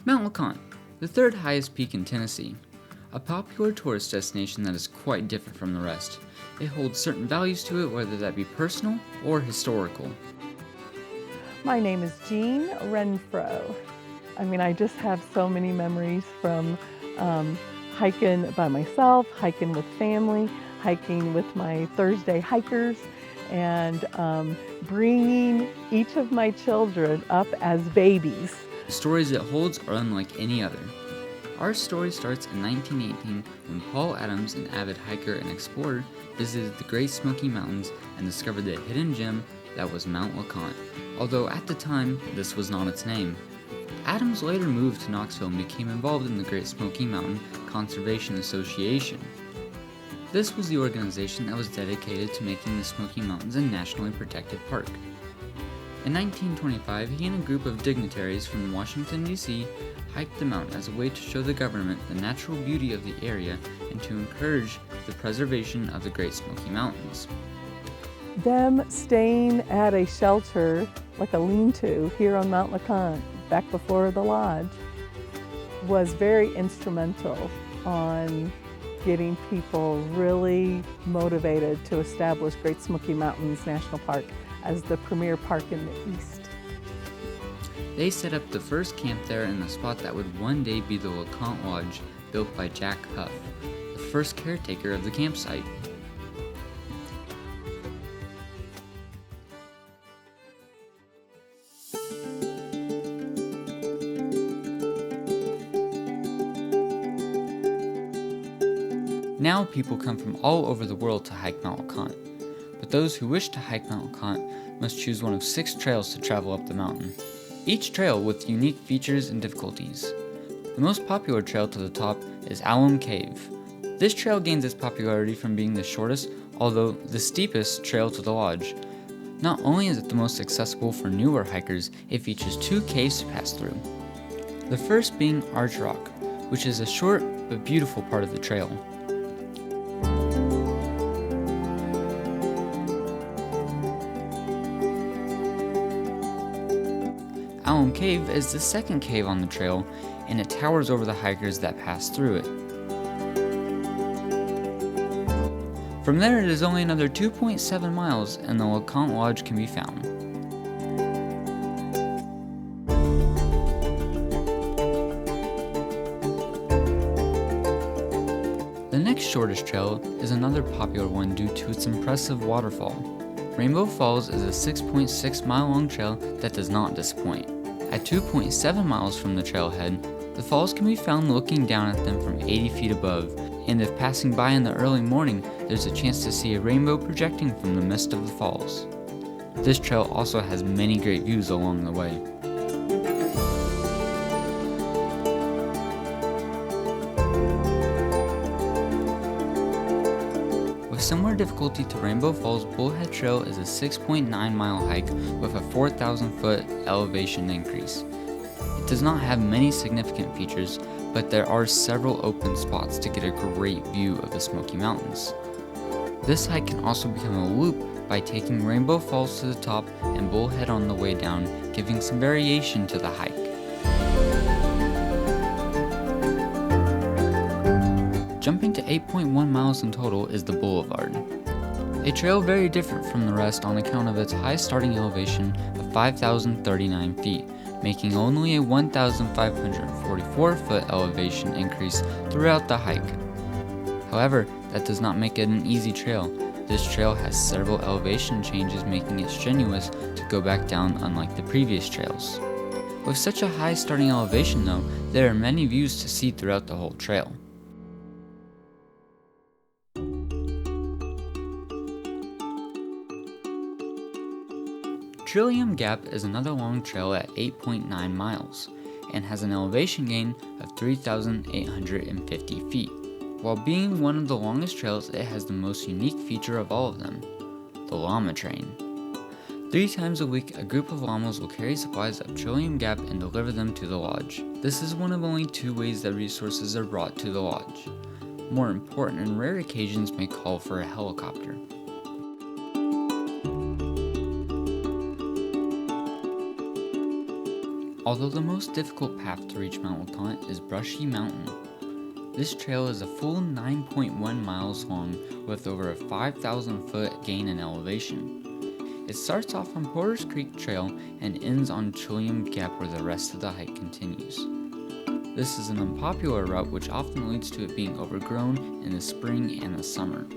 Mount Leconte, the third highest peak in Tennessee. A popular tourist destination that is quite different from the rest. It holds certain values to it, whether that be personal or historical. My name is Jean Renfro. I just have so many memories from hiking by myself, hiking with family, hiking with my Thursday hikers, and bringing each of my children up as babies. The stories it holds are unlike any other. Our story starts in 1918 when Paul Adams, an avid hiker and explorer, visited the Great Smoky Mountains and discovered the hidden gem that was Mount Leconte, although at the time this was not its name. Adams later moved to Knoxville and became involved in the Great Smoky Mountain Conservation Association. This was the organization that was dedicated to making the Smoky Mountains a nationally protected park. In 1925, he and a group of dignitaries from Washington, D.C. hiked the mountain as a way to show the government the natural beauty of the area and to encourage the preservation of the Great Smoky Mountains. Them staying at a shelter, like a lean-to here on Mount Leconte, back before the lodge, was very instrumental on getting people really motivated to establish Great Smoky Mountains National Park as the premier park in the East. They set up the first camp there in the spot that would one day be the Leconte Lodge, built by Jack Huff, the first caretaker of the campsite. Now people come from all over the world to hike Mount Leconte, but those who wish to hike Mount Leconte must choose one of 6 trails to travel up the mountain, each trail with unique features and difficulties. The most popular trail to the top is Alum Cave. This trail gains its popularity from being the shortest, although the steepest trail to the lodge. Not only is it the most accessible for newer hikers, it features 2 caves to pass through. The first being Arch Rock, which is a short but beautiful part of the trail. Alum Cave is the second cave on the trail, and it towers over the hikers that pass through it. From there, it is only another 2.7 miles, and the Leconte Lodge can be found. The next shortest trail is another popular one due to its impressive waterfall. Rainbow Falls is a 6.6 mile long trail that does not disappoint. At 2.7 miles from the trailhead, the falls can be found looking down at them from 80 feet above, and if passing by in the early morning, there's a chance to see a rainbow projecting from the mist of the falls. This trail also has many great views along the way. With similar difficulty to Rainbow Falls, Bullhead Trail is a 6.9 mile hike with a 4,000 foot elevation increase. It does not have many significant features, but there are several open spots to get a great view of the Smoky Mountains. This hike can also become a loop by taking Rainbow Falls to the top and Bullhead on the way down, giving some variation to the hike. Jumping to 8.1 miles in total is the Boulevard, a trail very different from the rest on account of its high starting elevation of 5,039 feet, making only a 1,544 foot elevation increase throughout the hike. However, that does not make it an easy trail. This trail has several elevation changes, making it strenuous to go back down unlike the previous trails. With such a high starting elevation though, there are many views to see throughout the whole trail. Trillium Gap is another long trail at 8.9 miles and has an elevation gain of 3,850 feet. While being one of the longest trails, it has the most unique feature of all of them, the llama train. 3 times a week, a group of llamas will carry supplies up Trillium Gap and deliver them to the lodge. This is one of only 2 ways that resources are brought to the lodge. More important and rare occasions may call for a helicopter. Although the most difficult path to reach Mount Leconte is Brushy Mountain. This trail is a full 9.1 miles long with over a 5,000 foot gain in elevation. It starts off on Porter's Creek Trail and ends on Chilliam Gap where the rest of the hike continues. This is an unpopular route which often leads to it being overgrown in the spring and the summer.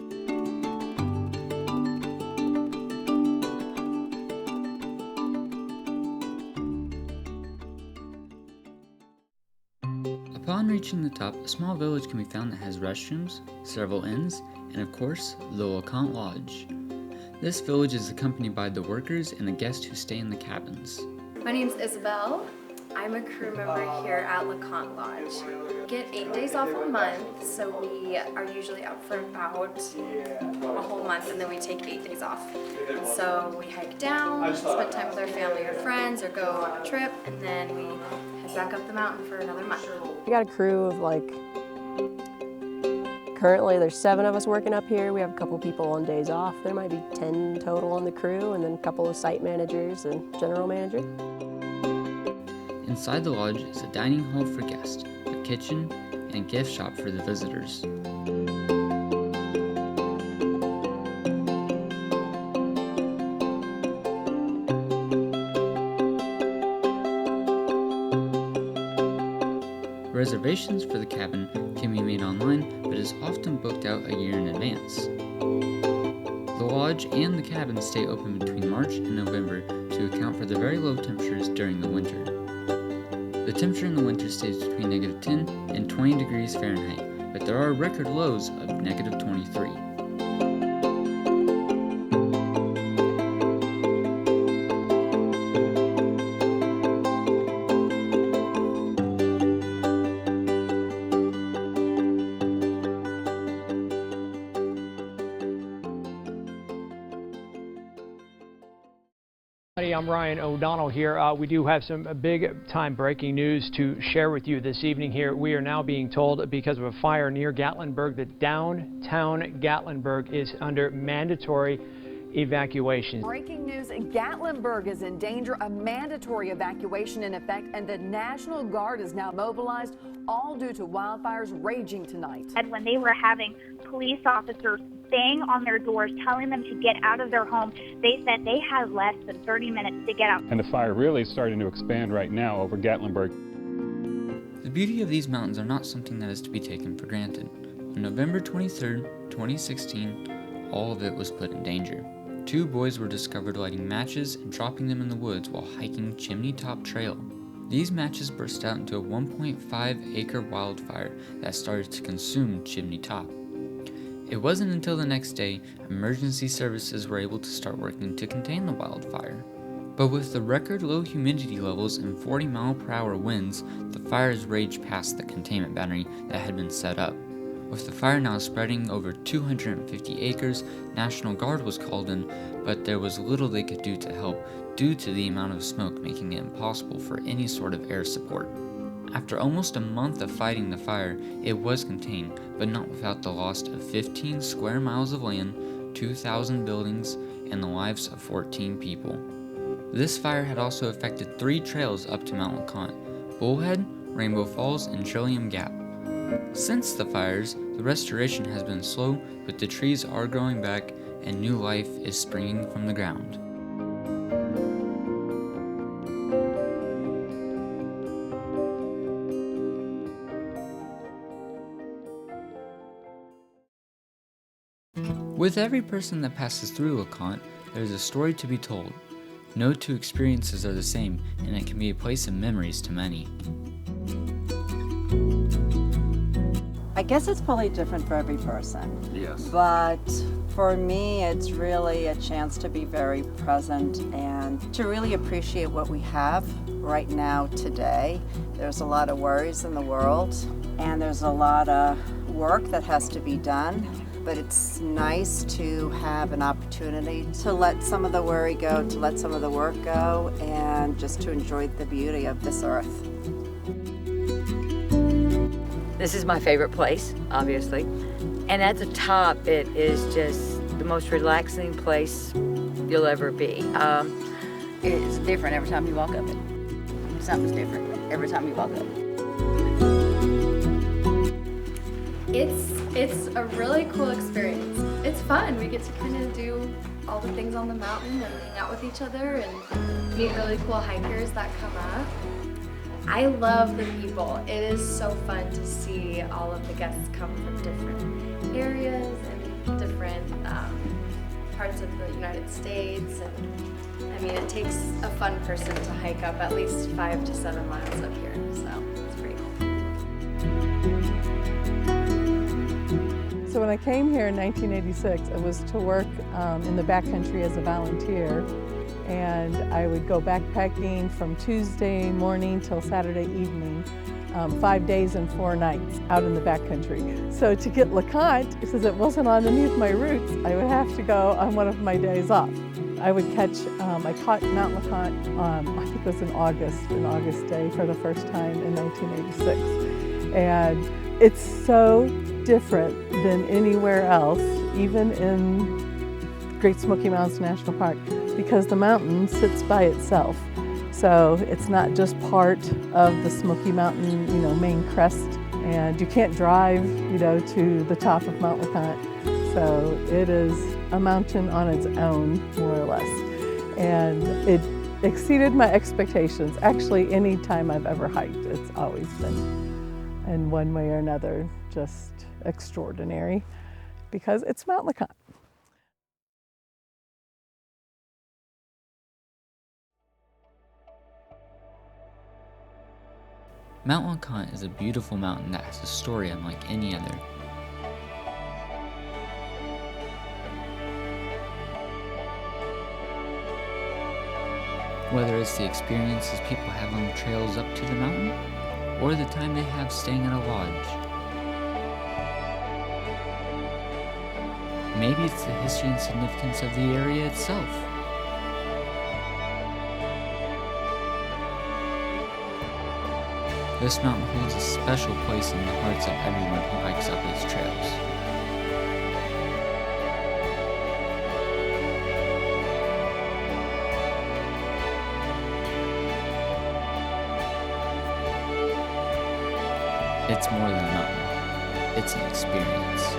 Upon reaching the top, a small village can be found that has restrooms, several inns, and of course, the Leconte Lodge. This village is accompanied by the workers and the guests who stay in the cabins. My name's Isabel. I'm a crew member here at Leconte Lodge. We get 8 days off a month, so we are usually out for about a whole month, and then we take 8 days off. So we hike down, spend time with our family or friends, or go on a trip, and then we head back up the mountain for another month. We got a crew of currently there's 7 of us working up here. We have a couple people on days off. There might be 10 total on the crew, and then a couple of site managers and general manager. Inside the lodge is a dining hall for guests, a kitchen, and gift shop for the visitors. Reservations for the cabin can be made online, but is often booked out a year in advance. The lodge and the cabin stay open between March and November to account for the very low temperatures during the winter. The temperature in the winter stays between -10 and 20 degrees Fahrenheit, but there are record lows of -23. I'm Ryan O'Donnell here. We do have some big-time breaking news to share with you this evening here. We are now being told, because of a fire near Gatlinburg, that downtown Gatlinburg is under mandatory evacuation. Breaking news, Gatlinburg is in danger. A mandatory evacuation in effect, and the National Guard is now mobilized, all due to wildfires raging tonight. And when they were having police officers bang on their doors, telling them to get out of their home, they said they had less than 30 minutes to get out. And the fire really is starting to expand right now over Gatlinburg. The beauty of these mountains are not something that is to be taken for granted. On November 23, 2016, all of it was put in danger. 2 boys were discovered lighting matches and dropping them in the woods while hiking Chimney Top Trail. These matches burst out into a 1.5-acre wildfire that started to consume Chimney Top. It wasn't until the next day emergency services were able to start working to contain the wildfire. But with the record low humidity levels and 40-mile-per-hour winds, the fires raged past the containment boundary that had been set up. With the fire now spreading over 250 acres, National Guard was called in, but there was little they could do to help due to the amount of smoke making it impossible for any sort of air support. After almost a month of fighting the fire, it was contained, but not without the loss of 15 square miles of land, 2,000 buildings, and the lives of 14 people. This fire had also affected 3 trails up to Mount Leconte: Bullhead, Rainbow Falls, and Chilliam Gap. Since the fires, the restoration has been slow, but the trees are growing back and new life is springing from the ground. With every person that passes through Leconte, there is a story to be told. No 2 experiences are the same, and it can be a place of memories to many. I guess it's probably different for every person. Yes. But for me, it's really a chance to be very present and to really appreciate what we have right now today. There's a lot of worries in the world, and there's a lot of work that has to be done. But it's nice to have an opportunity to let some of the worry go, to let some of the work go, and just to enjoy the beauty of this earth. This is my favorite place, obviously. And at the top, it is just the most relaxing place you'll ever be. It's different every time you walk up it. something's different every time you walk up. It's a really cool experience. It's fun. We get to kind of do all the things on the mountain and hang out with each other and meet really cool hikers that come up. I love the people. It is so fun to see all of the guests come from different areas and different parts of the United States. And I mean, it takes a fun person to hike up at least 5 to 7 miles up here, so it's pretty cool. So when I came here in 1986, it was to work in the backcountry as a volunteer. And I would go backpacking from Tuesday morning till Saturday evening, 5 days and 4 nights out in the backcountry. So to get Leconte, since it wasn't underneath my routes, I would have to go on one of my days off. I would catch, I caught Mount Leconte, I think it was in August day for the first time in 1986. And it's so different than anywhere else, even in Great Smoky Mountains National Park, because the mountain sits by itself. So it's not just part of the Smoky Mountain, main crest, and you can't drive, to the top of Mount Leconte. So it is a mountain on its own, more or less. And it exceeded my expectations. Actually, any time I've ever hiked, it's always been, in one way or another, just extraordinary, because it's Mount Leconte. Mount Leconte is a beautiful mountain that has a story unlike any other. Whether it's the experiences people have on the trails up to the mountain, or the time they have staying at a lodge. Maybe it's the history and significance of the area itself. This mountain holds a special place in the hearts of everyone who hikes up its trails. It's more than a mountain. It's an experience.